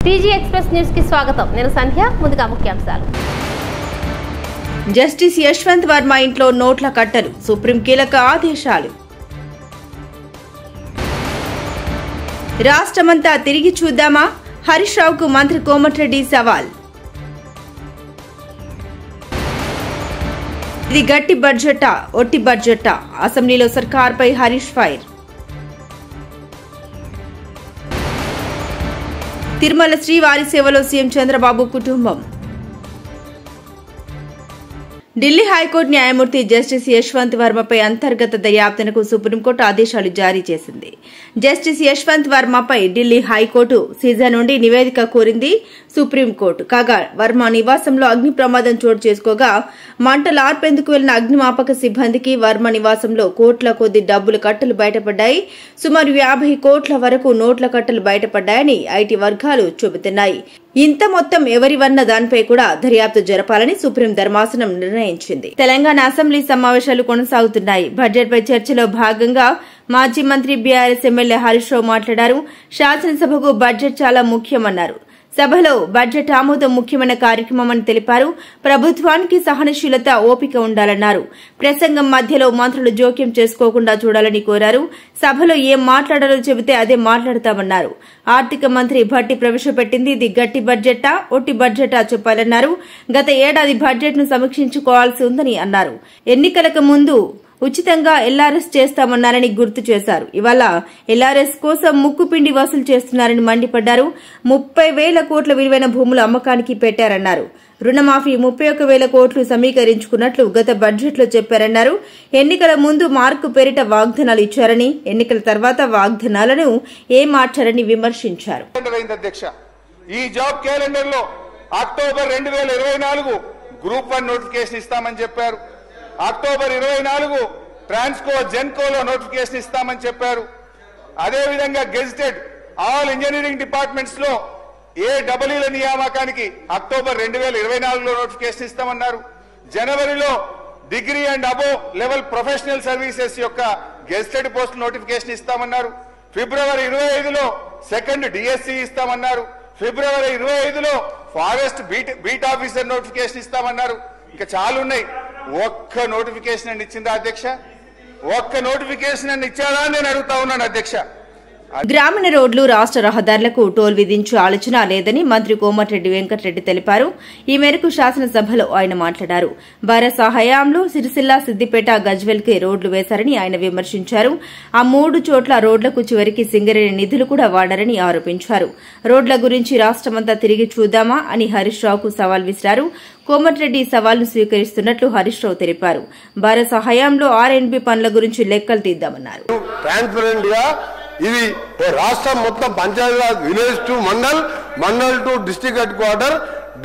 TG express news కి స్వాగతం. నేను సంధ్య. ముందుగా ముఖ్యాంశాలు. జస్టిస్ యశ్వంత్ వర్మ ఇంట్లో నోట్ల కట్టలు, సుప్రీం కీలక ఆదేశాలు. రాష్ట్రమంతా తిరిగి చూద్దామా? హరీష్ రావుకు మంత్రి కోమటిరెడ్డి సవాల్. ఇది గట్టి బడ్జెటా, ఒట్టి బడ్జెటా? అసెంబ్లీలో సర్కార్పై హరీష్ ఫైర్. తిరుమల శ్రీవారి సేవలో సీఎం చంద్రబాబు కుటుంబం. ఢిల్లీ హైకోర్టు న్యాయమూర్తి జస్టిస్ యశ్వంత్ వర్మపై అంతర్గత దర్యాప్తునకు సుప్రీంకోర్టు ఆదేశాలు జారీ చేసింది. జస్టిస్ యశ్వంత్ వర్మపై ఢిల్లీ హైకోర్టు సీజన్ నుండి నివేదిక కోరింది సుప్రీంకోర్టు. కాగా వర్మ నివాసంలో అగ్ని ప్రమాదం చోటు చేసుకోగా మంటలు ఆర్పేందుకు వెళ్లిన అగ్నిమాపక సిబ్బందికి వర్మ నివాసంలో కోట్ల కొద్ది డబ్బుల కట్టలు బయటపడ్డాయి. సుమారు 50 కోట్ల వరకు నోట్ల కట్టలు బయటపడ్డాయని ఐటీ వర్గాలు చెబుతున్నాయి. ఇంత మొత్తం ఎవరివన్న దానిపై కూడా దర్యాప్తు జరపాలని సుప్రీం ధర్మాసనం నిర్ణయించింది. తెలంగాణ అసెంబ్లీ సమావేశాలు కొనసాగుతున్నాయి. బడ్జెట్పై చర్చలో భాగంగా మాజీ మంత్రి బీఆర్ఎస్ ఎమ్మెల్యే హరీష్ రావు మాట్లాడారు. శాసనసభకు బడ్జెట్ చాలా ముఖ్యమన్నారు. సభలో బడ్జెట్ ఆమోదం ముఖ్యమైన కార్యక్రమమని తెలిపారు. ప్రభుత్వానికి సహనశీలత, ఓపిక ఉండాలన్నారు. ప్రసంగం మధ్యలో మంత్రులు జోక్యం చేసుకోకుండా చూడాలని కోరారు. సభలో ఏం మాట్లాడాలో చెబితే అదే మాట్లాడతామన్నారు. ఆర్థిక మంత్రి భట్టి ప్రవేశపెట్టింది ఇది గట్టి బడ్జెటా, ఒట్టి బడ్జెటా చెప్పాలన్నారు. గత ఏడాది బడ్జెట్ ను సమీక్షించుకోవాల్సి ఉందని అన్నారు. ఎన్నికలకు ముందు ఉచితంగా ఎల్ఆర్ఎస్ చేస్తామన్నారని గుర్తు చేశారు. ఇవాళ ఎల్ఆర్ఎస్ కోసం ముక్కుపిండి వసూలు చేస్తున్నారని మండిపడ్డారు. 30,000 కోట్ల విలువైన భూములు అమ్మకానికి పెట్టారన్నారు. రుణమాఫీ 31,000 కోట్లు సమీకరించుకున్నట్లు గత బడ్జెట్లో చెప్పారన్నారు. ఎన్నికల ముందు మార్కు పేరిట వాగ్దానాలు ఇచ్చారని, ఎన్నికల తర్వాత వాగ్దానాలను ఏమార్చారని విమర్శించారు. ఈ జాబ్ క్యాలెండర్ లో అక్టోబర్ 2024 గ్రూప్ 1 నోటిఫికేషన్ ఇస్తామని చెప్పారు. అక్టోబర్ 24 ట్రాన్స్కో జెన్కోలో నోటిఫికేషన్ ఇస్తామని చెప్పారు. అదేవిధంగా గెజిటెడ్ ఆల్ ఇంజనీరింగ్ డిపార్ట్మెంట్స్ లో ఏడబ్ల్యూల నియామకానికి అక్టోబర్ 2024లో నోటిఫికేషన్ ఇస్తామన్నారు. జనవరిలో degree and above level professional services యొక్క గెజిటెడ్ పోస్ట్ నోటిఫికేషన్ ఇస్తామన్నారు. ఫిబ్రవరి 25లో సెకండ్ డిఎస్సి ఇస్తామన్నారు. ఫిబ్రవరి 25లో ఫారెస్ట్ బీట్ ఆఫీసర్ నోటిఫికేషన్ ఇస్తామన్నారు. ఇంకా చాలా ఉన్నాయి. ఒక్క నోటిఫికేషన్ అని ఇచ్చిందా అధ్యక్ష? ఒక్క నోటిఫికేషన్ అని ఇచ్చారా నేను అడుగుతా ఉన్నాను అధ్యక్ష. గ్రామీణ రోడ్లు, రాష్ట్ర రహదారులకు టోల్ విధించే ఆలోచన లేదని మంత్రి కోమటిరెడ్డి వెంకటరెడ్డి తెలిపారు. ఈ మేరకు శాసనసభలో ఆయన మాట్లాడారు. భారత హయాంలో సిరిసిల్ల, సిద్దిపేట, గజ్వెల్ కి రోడ్లు వేశారని ఆయన విమర్శించారు. ఆ 3 చోట్ల రోడ్లకు చివరికి సింగరేణి నిధులు కూడా వాడారని ఆరోపించారు. రోడ్ల గురించి రాష్ట్రమంతా తిరిగి చూద్దామా అని హరీష్ రావుకు సవాల్ విసిరారు. కోమటిరెడ్డి సవాల్ను స్వీకరిస్తున్నట్లు హరీష్ రావు తెలిపారు. భారత హయాంలో ఆర్ఎండ్బి పనుల గురించి లెక్కలు తీద్దామన్నారు. ఇది రాష్ట్రం మొత్తం Panchayati Raj, village to mandal, mandal to district head quarter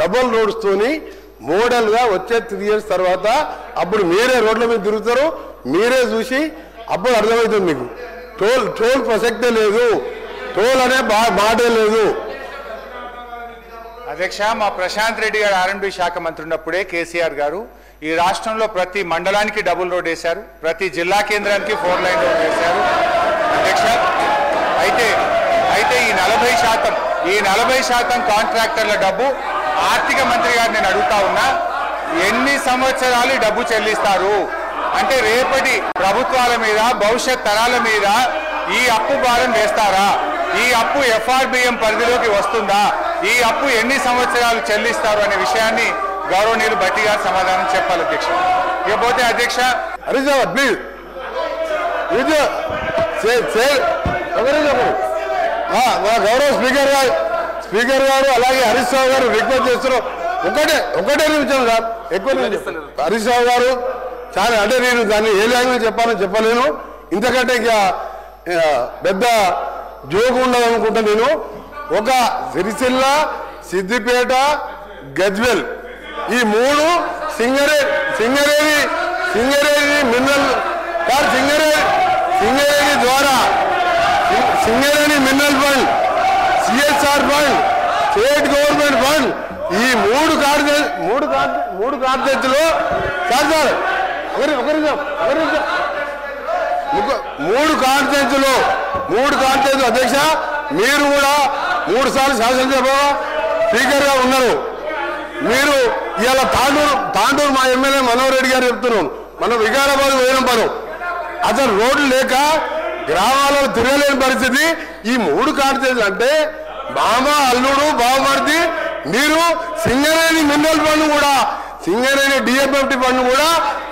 double roads తోని మోడల్ గా వచ్చే 3 years తర్వాత అప్పుడు మీరే రోడ్ల మీద తిరుగుతారు. మీరే చూసి అప్పుడు అర్థమవుతుంది మీకు. టోల్ ప్రసక్తే లేదు, టోల్ అనే మాటే లేదు. అధ్యక్ష, మా ప్రశాంత్ రెడ్డి గారు ఆర్ఎండ్బి శాఖ మంత్రి ఉన్నప్పుడే కేసీఆర్ గారు ఈ రాష్ట్రంలో ప్రతి మండలానికి డబుల్ రోడ్ వేశారు. ప్రతి జిల్లా కేంద్రానికి 4 లైన్ రోడ్ వేశారు అధ్యక్ష. అయితే ఈ 40% కాంట్రాక్టర్ల డబ్బు ఆర్థిక మంత్రి గారు నేను అడుగుతా ఉన్నా, ఎన్ని సంవత్సరాలు డబ్బు చెల్లిస్తారు? అంటే రేపటి ప్రభుత్వాల మీద, భవిష్యత్ తరాల మీద ఈ అప్పు భారం వేస్తారా? ఈ అప్పు ఎఫ్ఆర్బిఎం పరిధిలోకి వస్తుందా? ఈ అప్పు ఎన్ని సంవత్సరాలు చెల్లిస్తారు అనే విషయాన్ని గౌరవనీయులు భట్టి గారు సమాధానం చెప్పాలి అధ్యక్ష. ఇకపోతే అధ్యక్ష గౌరవ స్పీకర్ గారు అలాగే హరీష్ రావు గారు రిక్వెస్ట్ చేస్తున్నారు. ఒకటే నిమిషం సార్, ఎక్కువ హరీష్ రావు గారు చాలా, అంటే నేను దాన్ని ఏ లాంగ్వేజ్ చెప్పాలని చెప్పలేను. ఇంతకంటే ఇక పెద్ద జోగు ఉండదు అనుకుంటా. నేను ఒక సిరిసిల్ల, సిద్దిపేట, గజ్వెల్ ఈ 3 సింగరేణి మినరల్ సింగరేణి ద్వారా Singareni mineral fund, CSR fund, state government fund ఈ 3 కార్యదర్శులు సార్ మూడు కాన్స్టిట్యూన్సీలు అధ్యక్ష, మీరు కూడా 3 సార్లు శాసనసభ స్పీకర్ గా ఉన్నారు. మీరు ఇవాళ తాండూరు మా ఎమ్మెల్యే మనోహర్ రెడ్డి గారు చెప్తున్నాం, మనం వికారాబాద్ పోయిన పనం అసలు రోడ్లు లేక గ్రామాలలో తిరగలేని పరిస్థితి. ఈ 3 కాన్స్టిట్యూన్సీలు అంటే మామ, అల్లుడు, బావమర్ది, మీరు సింగరేణి మినరల్ ఫండ్ కూడా, సింగరేణి డిఎఫ్ఎఫ్టి ఫండ్ కూడా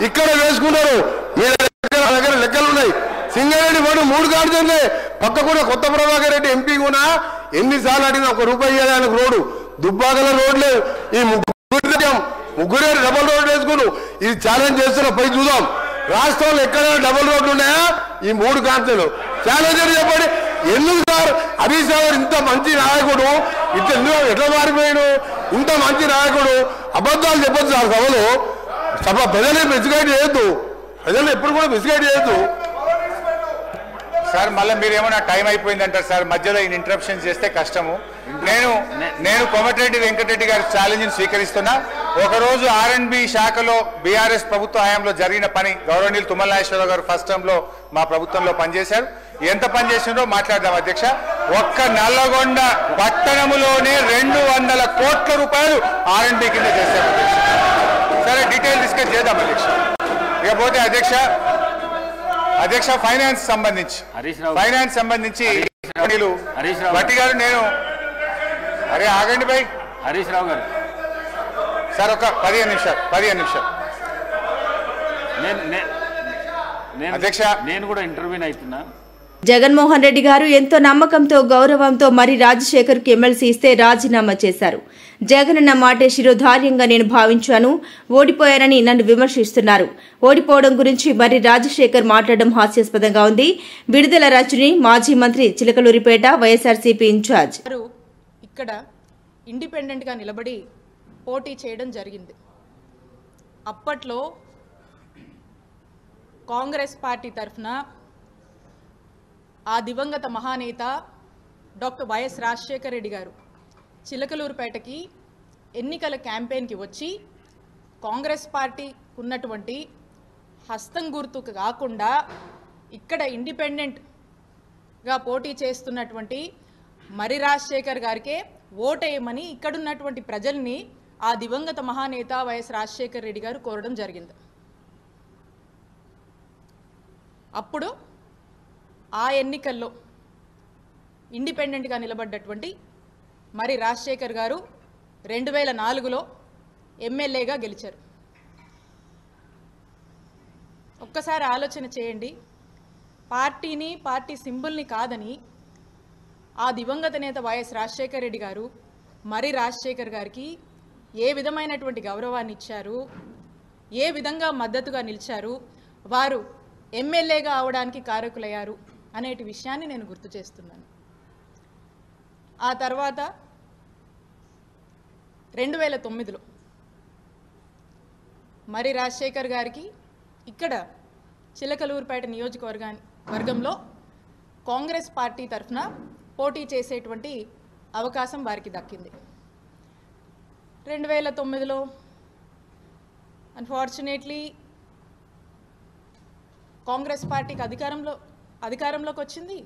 ఇక్కడ వేసుకున్నారు. మీ దగ్గర లెక్కలు ఉన్నాయి. సింగరేణి ఫండ్ 3 కాన్స్టిట్యూన్సీ పక్క కూడా కొత్త ప్రభాకర్ రెడ్డి ఎంపీ కూడా ఎన్నిసార్లు అడిగినా 1 రూపాయి ఇవ్వాలి ఆయనకు రోడ్డు. దుబ్బాకల రోడ్ లేదు. ఈ ముగ్గురే డబల్ రోడ్ వేసుకున్నాం. ఇది ఛాలెంజ్ చేస్తున్నా, పోయి చూద్దాం రాష్ట్రంలో ఎక్కడైనా డబుల్ రోడ్లు ఉన్నాయా? ఈ 3 కాన్స్టిట్యూన్సీలు ఛాలెంజ్ అని చెప్పండి. ఎందుకు సార్ హరీష్ రావు ఇంత మంచి నాయకుడు ఎట్లా మారిపోయాడు? ఇంత మంచి నాయకుడు అబద్ధాలు చెప్పొచ్చు సార్ సభలో. ప్రజల్ని మిస్గైడ్ చేయొద్దు, ప్రజల్ని ఎప్పుడు కూడా మిస్గైడ్ చేయొద్దు సార్. మళ్ళీ మీరు ఏమన్నా టైం అయిపోయిందంటారు సార్, మధ్యలో ఈ ఇంటరప్షన్ చేస్తే కష్టము. నేను కోమటిరెడ్డి వెంకటరెడ్డి గారి ఛాలెంజ్ని స్వీకరిస్తున్నా. ఒకరోజు R&B శాఖలో బీఆర్ఎస్ ప్రభుత్వ హయాంలో జరిగిన పని, గౌరవనీయులు తుమ్మల నాగేశ్వరరావు గారు ఫస్ట్ టర్మ్ లో మా ప్రభుత్వంలో పనిచేశారు. ఎంత పనిచేసిందో మాట్లాడదాం అధ్యక్ష. ఒక్క నల్లగొండ పట్టణములోనే 200 కోట్ల రూపాయలు R&B కింద చేశారు అధ్యక్ష. సరే డీటెయిల్ డిస్కస్ చేద్దాం అధ్యక్ష. ఇకపోతే అధ్యక్ష ఫైనాన్స్ సంబంధించి భట్టి గారు, నేను అరే ఆగండి భయ్ హరీష్ రావు గారు సార్ ఒక 15 నిమిషాలు అధ్యక్ష. నేను కూడా ఇంటర్వ్యూని అవుతున్నా. జగన్మోహన్ రెడ్డి గారు ఎంతో నమ్మకంతో, గౌరవంతో మరి రాజశేఖర్ కు ఎమ్మెల్సీ ఇస్తే రాజీనామా చేశారు. జగనన్న మాటే శిరోధార్యంగా నేను భావించాను, ఓడిపోయానని నన్ను విమర్శిస్తున్నారు. ఓడిపోవడం గురించి మరి రాజశేఖర్ మాట్లాడడం హాస్యాస్పదంగా ఉంది. విడుదల రజని మాజీ మంత్రి చిలకలూరిపేట వైఎస్ఆర్సీపీ ఇన్ఛార్జ్ ఇక్కడ ఇండిపెండెంట్ గా నిలబడి పోటీ చేయడం జరిగింది. అప్పట్లో కాంగ్రెస్ పార్టీ తరఫున ఆ దివంగత మహానేత డాక్టర్ వైఎస్ రాజశేఖర్ రెడ్డి గారు చిలకలూరుపేటకి ఎన్నికల క్యాంపెయిన్కి వచ్చి కాంగ్రెస్ పార్టీ ఉన్నటువంటి హస్తం గుర్తుకు కాకుండా ఇక్కడ ఇండిపెండెంట్గా పోటీ చేస్తున్నటువంటి మరి రాజశేఖర్ గారికే ఓటేయమని ఇక్కడున్నటువంటి ప్రజల్ని ఆ దివంగత మహానేత వైఎస్ రాజశేఖర్ రెడ్డి గారు కోరడం జరిగింది. అప్పుడు ఆ ఎన్నికల్లో ఇండిపెండెంట్గా నిలబడ్డటువంటి మరి రాజశేఖర్ గారు 2004లో ఎమ్మెల్యేగా గెలిచారు. ఒక్కసారి ఆలోచన చేయండి. పార్టీని, పార్టీ సింబల్ని కాదని ఆ దివంగత నేత వైఎస్ రాజశేఖర్ రెడ్డి గారు మరి రాజశేఖర్ గారికి ఏ విధమైనటువంటి గౌరవాన్ని ఇచ్చారు, ఏ విధంగా మద్దతుగా నిలిచారు, వారు ఎమ్మెల్యేగా అవడానికి కారకులయ్యారు అనేటి విషయాన్ని నేను గుర్తు చేస్తున్నాను. ఆ తర్వాత 2009లో మరి రాజశేఖర్ గారికి ఇక్కడ చిలకలూరుపేట నియోజకవర్గంలో కాంగ్రెస్ పార్టీ తరఫున పోటీ చేసేటువంటి అవకాశం వారికి దక్కింది. 2009లో అన్ఫార్చునేట్లీ కాంగ్రెస్ పార్టీకి అధికారంలోకి వచ్చింది.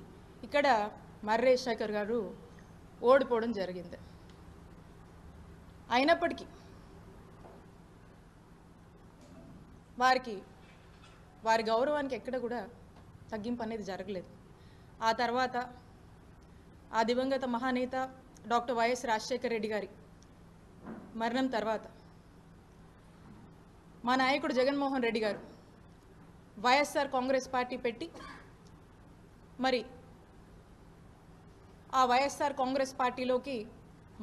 ఇక్కడ మరి రాజశేఖర్ గారు ఓడిపోవడం జరిగింది. అయినప్పటికీ వారి గౌరవానికి ఎక్కడ కూడా తగ్గింపు అనేది జరగలేదు. ఆ తర్వాత ఆ దివంగత మహానేత డాక్టర్ వైఎస్ రాజశేఖర్ రెడ్డి గారి మరణం తర్వాత మా నాయకుడు జగన్మోహన్ రెడ్డి గారు వైఎస్ఆర్ కాంగ్రెస్ పార్టీ పెట్టి మరి ఆ వైఎస్ఆర్ కాంగ్రెస్ పార్టీలోకి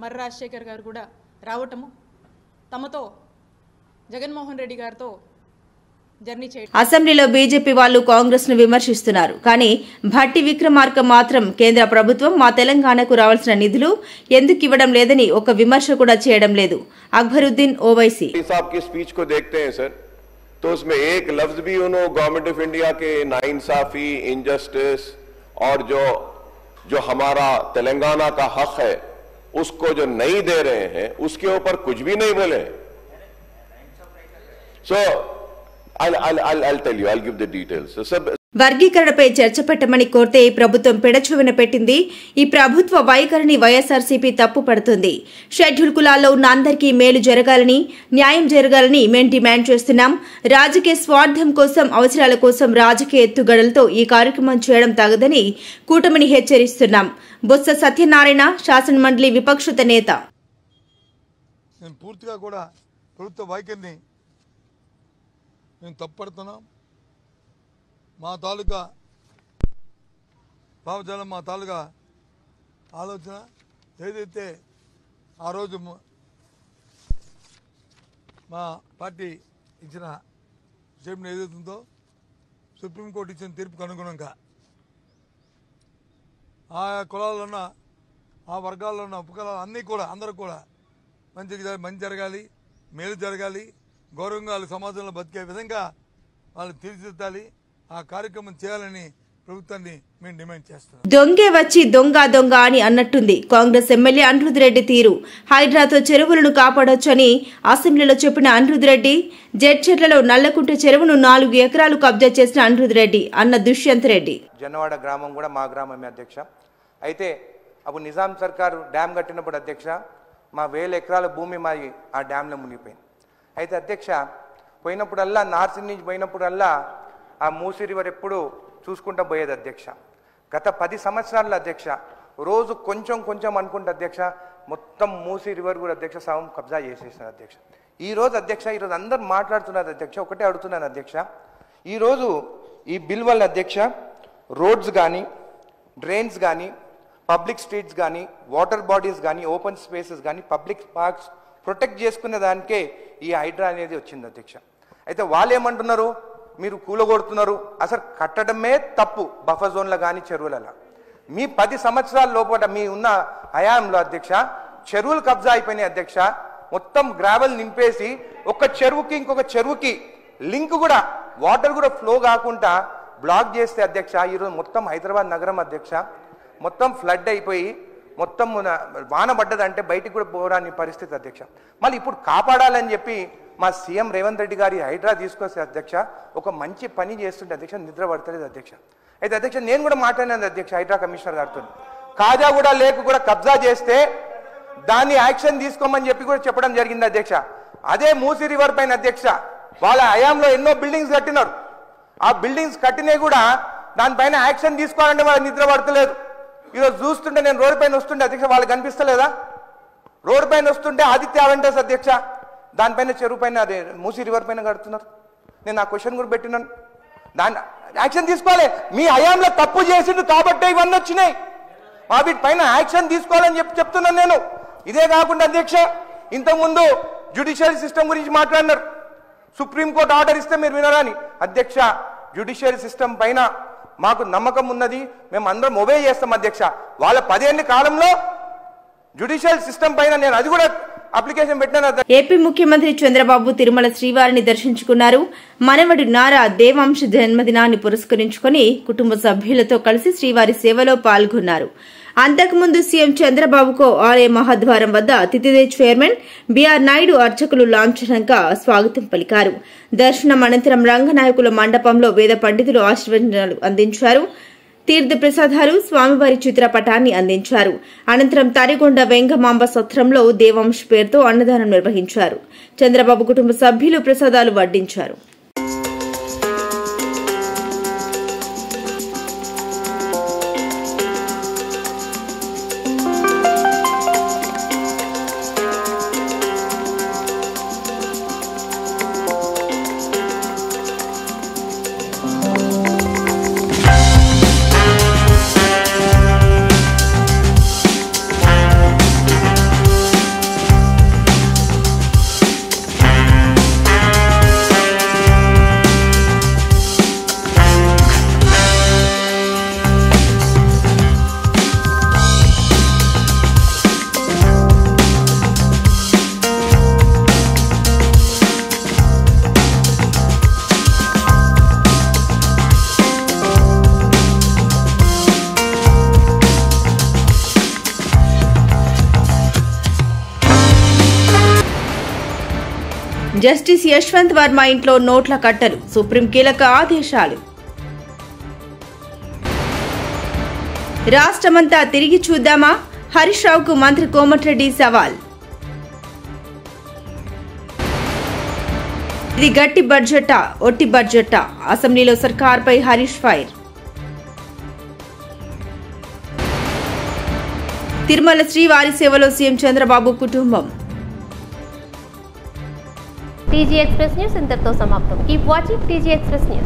మరి రాజశేఖర్ గారు కూడా రావటము, తమతో జగన్మోహన్ రెడ్డి గారితో జర్నీ చేయడం. అసెంబ్లీలో బీజేపీ వాళ్లు కాంగ్రెస్ ను విమర్శిస్తున్నారు. కానీ భట్టి విక్రమార్క మాత్రం కేంద్ర ప్రభుత్వం మా తెలంగాణకు రావాల్సిన నిధులు ఎందుకు ఇవ్వడం లేదని ఒక విమర్శ కూడా చేయడం లేదు. అక్బరుద్దీన్ ఓవైసీ तो उसमें एक लफ्ज भी उन्होंने गवर्नमेंट ऑफ इंडिया के नाइंसाफी, इनजस्टिस और जो हमारा तेलंगाना का हक है उसको जो नहीं दे रहे हैं उसके ऊपर कुछ भी नहीं बोले. So I'll tell you, I'll give the details. So వర్గీకరణపై చర్చ పెట్టమని కోరితే ప్రభుత్వం పెడచెవిన పెట్టింది. ఈ ప్రభుత్వ వైఖరిని వైఎస్ఆర్సీపీ తప్పుపడుతుంది. షెడ్యూల్ కులాల్లో ఉన్న అందరికీ మేలు జరగాలని, న్యాయం జరగాలని మేం డిమాండ్ చేస్తున్నాం. రాజకీయ స్వార్థం కోసం, అవసరాల కోసం రాజకీయ ఎత్తుగడలతో ఈ కార్యక్రమం చేయడం తగదని కూటమిని హెచ్చరిస్తున్నాం. బొత్స సత్యనారాయణ, శాసనమండలి విపక్షత నేత. నేను పూర్తిగా కూడా ప్రభుత్వ వైఖరిని మేము తప్పుపడుతున్నాం. మా తాలూకా భావజాలం, మా తాలూకా ఆలోచన ఏదైతే ఆ రోజు మా పార్టీ ఇచ్చిన స్టేట్మెంట్ ఏదైతుందో సుప్రీంకోర్టు ఇచ్చిన తీర్పుకు అనుగుణంగా ఆ కులాల్లో ఉన్న, ఆ వర్గాల్లో ఉన్న ఉపకులాలు అన్నీ కూడా అందరూ కూడా మంచి జరగాలి, మేలు జరగాలి, గౌరవంగా వాళ్ళు సమాజంలో బతికే విధంగా వాళ్ళు తీర్చిదిద్దాలి. ఆ కార్యక్రమం చేయాలని ప్రభుత్వాన్ని మేము డిమాండ్ చేస్తున్నాం. దొంగే వచ్చి దొంగ దొంగ అని అన్నట్టుంది కాంగ్రెస్ ఎమ్మెల్యే అనిరుద్ రెడ్డి తీరు. హైడ్రాతో చెరువులను కాపాడొచ్చని అసెంబ్లీలో చెప్పిన అనిరుద్ రెడ్డి, జడ్చెర్లలో నల్లకుంట చెరువును 4 ఎకరాలు కబ్జా చేసిన అనిరుద్ రెడ్డి అన్న దుష్యంత్ రెడ్డి. జన్నవాడ గ్రామం కూడా మా గ్రామమే అధ్యక్ష. అయితే అప్పుడు నిజాం సర్కారు డ్యామ్ కట్టినప్పుడు అధ్యక్ష మా 1000 ఎకరాల భూమి మాది ఆ డ్యాంలో మునిగిపోయింది. అయితే అధ్యక్ష పోయినప్పుడల్లా నార్సింగ్ నుంచి పోయినప్పుడల్లా ఆ మూసీ రివర్ ఎప్పుడు చూసుకుంటూ పోయేది అధ్యక్ష. గత 10 సంవత్సరాల అధ్యక్ష రోజు కొంచెం అనుకుంటే అధ్యక్ష మొత్తం మూసీ రివర్ కూడా అధ్యక్ష సగం కబ్జా చేసేసారు అధ్యక్ష. ఈరోజు అధ్యక్ష ఈరోజు అందరు మాట్లాడుతున్నారు అధ్యక్ష. ఒకటే అడుగుతున్నాను అధ్యక్ష, ఈరోజు ఈ బిల్ వల్ల అధ్యక్ష రోడ్స్ కానీ, డ్రైన్స్ కానీ, పబ్లిక్ స్ట్రీట్స్ కానీ, వాటర్ బాడీస్ కానీ, ఓపెన్ స్పేసెస్ కానీ, పబ్లిక్ పార్క్స్ ప్రొటెక్ట్ చేసుకునే దానికే ఈ హైడ్రా అనేది వచ్చింది అధ్యక్ష. అయితే వాళ్ళు ఏమంటున్నారు, మీరు కూలగొడుతున్నారు, అసలు కట్టడమే తప్పు బఫర్ జోన్లో కానీ చెరువులలో. మీ 10 సంవత్సరాల లోపల మీ ఉన్న హయాంలో అధ్యక్ష చెరువులు కబ్జా అయిపోయినాయి అధ్యక్ష. మొత్తం గ్రావెల్ నింపేసి ఒక చెరువుకి ఇంకొక చెరువుకి లింక్ కూడా, వాటర్ కూడా ఫ్లో కాకుండా బ్లాక్ చేస్తే అధ్యక్ష ఈరోజు మొత్తం హైదరాబాద్ నగరం అధ్యక్ష మొత్తం ఫ్లడ్ అయిపోయి మొత్తం వాన పడ్డదంటే బయటికి కూడా పోరాని పరిస్థితి అధ్యక్ష. మళ్ళీ ఇప్పుడు కాపాడాలని చెప్పి మా సీఎం రేవంత్ రెడ్డి గారి హైడ్రా తీసుకొస్తే అధ్యక్ష ఒక మంచి పని చేస్తుంటే అధ్యక్ష నిద్ర పడతలేదు అధ్యక్ష. అయితే అధ్యక్ష నేను కూడా మాట్లాడినాను అధ్యక్ష హైడ్రా కమిషనర్ గారితో. కాజా కూడా లేకు కూడా కబ్జా చేస్తే దాన్ని యాక్షన్ తీసుకోమని చెప్పి కూడా చెప్పడం జరిగింది అధ్యక్ష. అదే మూసీ రివర్ పైన అధ్యక్ష వాళ్ళ హయాంలో ఎన్నో బిల్డింగ్స్ కట్టినారు. ఆ బిల్డింగ్స్ కట్టినవి కూడా దానిపైన యాక్షన్ తీసుకోవాలంటే వాళ్ళు నిద్ర పడతలేదు. ఈరోజు చూస్తుంటే నేను రోడ్డు పైన వస్తుంటే అధ్యక్ష వాళ్ళకి కనిపిస్తలేదా? రోడ్డు పైన వస్తుంటే ఆదిత్య అవెంటర్స్ అధ్యక్ష దానిపైన చెరువు పైన అదే మూసీ రివర్ పైన కడుతున్నారు. నేను ఆ క్వశ్చన్ కూడా పెట్టినాను. దాన్ని యాక్షన్ తీసుకోవాలి. మీ హయాంలో తప్పు చేసిండు కాబట్టే ఇవన్నీ వచ్చినాయి. మా వీటిపైన యాక్షన్ తీసుకోవాలని చెప్తున్నాను నేను. ఇదే కాకుండా అధ్యక్ష ఇంతకుముందు జ్యుడిషియరీ సిస్టమ్ గురించి మాట్లాడినారు. సుప్రీంకోర్టు ఆర్డర్ ఇస్తే మీరు వినరాని అధ్యక్ష. జ్యుడిషియరీ సిస్టమ్ పైన మాకు నమ్మకం ఉన్నది, మేము అందరం ఒబే చేస్తాం అధ్యక్ష. వాళ్ళ 10 ఏళ్ల కాలంలో జ్యుడిషియల్ సిస్టమ్ పైన నేను అది కూడా అప్లికేషన్ పెట్టినాను. ఏపీ ముఖ్యమంత్రి చంద్రబాబు తిరుమల శ్రీవారిని దర్శించుకున్నారు. మనవడి నారా దేవాంశ జన్మదినాన్ని పురస్కరించుకుని కుటుంబ సభ్యులతో కలిసి శ్రీవారి సేవలో పాల్గొన్నారు. అంతకుముందు సీఎం చంద్రబాబుకు ఆలయ మహాద్వారం వద్ద తితిదే చైర్మన్ బీఆర్ నాయుడు అర్చకులు లాంఛనంగా స్వాగతం పలికారు. దర్శనం అనంతరం రంగనాయకుల మండపంలో వేద పండితులు ఆశీర్వచనాలు అందించారు. తీర్థ ప్రసాదాలు, స్వామివారి చిత్రపటాన్ని అందించారు. అనంతరం తరిగొండ వెంగమాంబ సత్రంలో దేవాంశ్ పేరుతో అన్నదానం నిర్వహించారు. చంద్రబాబు కుటుంబ సభ్యులు ప్రసాదాలు వడ్డించారు. జస్టిస్ యశ్వంత్ వర్మ ఇంట్లో నోట్ల కట్టలు, సుప్రీం కీలక ఆదేశాలు. రాష్ట్రమంతా తిరిగి చూద్దామా? హరీష్ రావుకు మంత్రి కోమటిరెడ్డి సవాల్. ఇది గట్టి బడ్జెటా, ఒట్టి బడ్జెటా? అసెంబ్లీలో సర్కార్పై హరీష్ ఫైర్. తిరుమల శ్రీవారి సేవలో సీఎం చంద్రబాబు కుటుంబం. టీజీ ఎక్స్ప్రెస్ న్యూస్ ఇంతటితో సమాప్తం. Keep watching TG express news.